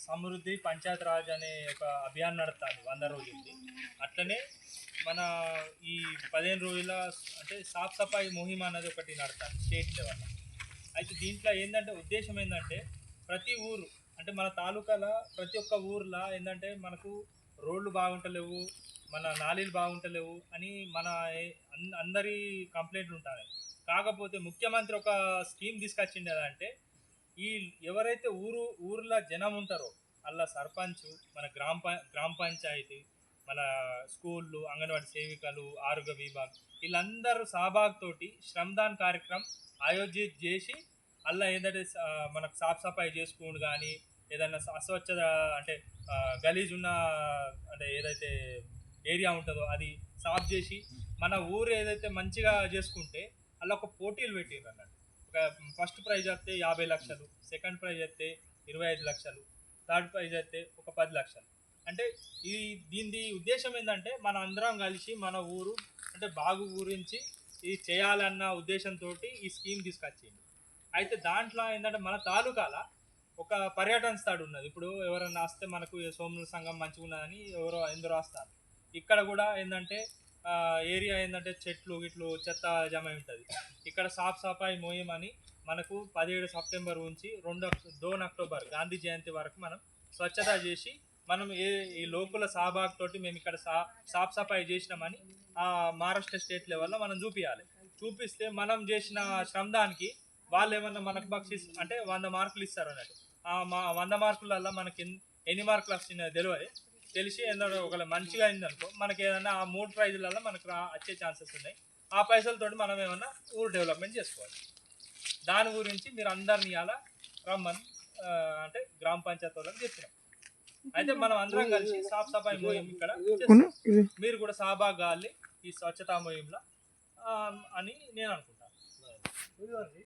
సమృద్ధి పంచాయత్ రాజ్ అనే ఒక అభియాన్ నడుస్తుంది 100 రోజులది. అట్లనే మన ఈ 15 రోజుల అంటే సాఫ్ సఫాయి ముహిమ అనేది ఒకటి నడుస్తుంది స్టేట్ లెవెల్. అయితే దీంట్లో ఏంటంటే ఉద్దేశం ఏంటంటే ప్రతి ఊరు అంటే మన తాలూకాల ప్రతి ఒక్క ఊర్లో ఏంటంటే మనకు రోడ్లు బాగుంటలేవు, మన నాలీలు బాగుంటలేవు అని మన అందరి కంప్లైంట్లు ఉంటాయి. కాకపోతే ముఖ్యమంత్రి ఒక స్కీమ్ తీసుకొచ్చింది అంటే ఈ ఎవరైతే ఊర్లో జనం ఉంటారో అలా సర్పంచ్, మన గ్రామ పంచాయతీ, మన స్కూళ్ళు, అంగన్వాడీ సేవికలు, ఆరోగ్య విభాగ్ వీళ్ళందరూ సహభాగ్ తోటి శ్రమదాన్ కార్యక్రమం ఆయోజిత చేసి అలా ఏంటంటే మనకు సాఫ్ సఫాయి చేసుకోండి కానీ ఏదైనా అస్వచ్ఛత అంటే గలీజ్ ఉన్న అంటే ఏదైతే ఏరియా ఉంటుందో అది సాఫ్ చేసి మన ఊరు ఏదైతే మంచిగా చేసుకుంటే అలా ఒక పోటీలు పెట్టిర్రు అన్నట్టు. ఒక ఫస్ట్ ప్రైజ్ అయితే 50 లక్షలు, సెకండ్ ప్రైజ్ అయితే 25 లక్షలు, థర్డ్ ప్రైజ్ అయితే ఒక 10 లక్షలు. అంటే దీని ఉద్దేశం ఏంటంటే మన అందరం కలిసి మన ఊరు అంటే బాగు గురించి ఇది చేయాలన్న ఉద్దేశంతో ఈ స్కీమ్ తీసుకొచ్చింది. అయితే దాంట్లో ఏంటంటే మన తాలూకాల ఒక పర్యటన స్థలం ఉన్నది. ఇప్పుడు ఎవరైనా వస్తే మనకు సోమల సంఘం మంచిగా ఉన్నదని ఎందరో వస్తారు. ఇక్కడ కూడా ఏంటంటే ఏరియా ఏంటంటే చెట్లు గిట్లు చెత్త జమ ఉంటుంది. ఇక్కడ సాఫ్ సఫాయి ముహిమ్ అని మనకు 17 సెప్టెంబర్ నుంచి 2 అక్టోబర్ గాంధీ జయంతి వరకు మనం స్వచ్ఛత చేసి మనం ఈ లోకల్ సహభాగ్ తోటి మేము ఇక్కడ సాఫ్ సఫాయి చేసినామని మహారాష్ట్ర స్టేట్ లెవెల్లో మనం చూపిస్తే మనం చేసిన శ్రమదానికి వాళ్ళు ఏమన్నా మనకు బక్షీస్ అంటే 100 మార్కులు ఇస్తారు అన్నట్టు. 100 మార్కులల్లో మనకి ఎన్ని మార్కులు వస్తున్నాయో తెలిసి ఏంటంటే ఒకవేళ మంచిగా అయిందనుకో మనకి ఏదన్నా ఆ 3 ప్రైజులలో మనకు వచ్చే ఛాన్సెస్ ఉన్నాయి. ఆ పైసలతో మనం ఏమన్నా ఊరు డెవలప్మెంట్ చేసుకోవాలి. దాని గురించి మీరు అందరినీ అలా రమ్మని అంటే గ్రామ పంచాయతీ వాళ్ళకి చెప్పినాం. అయితే మనం అందరం కలిసి సాఫ్ సఫాయి ముహిం ఇక్కడ మీరు కూడా సహభాగ్ కావాలి ఈ స్వచ్ఛతా ముహింలో అని నేను అనుకుంటాను.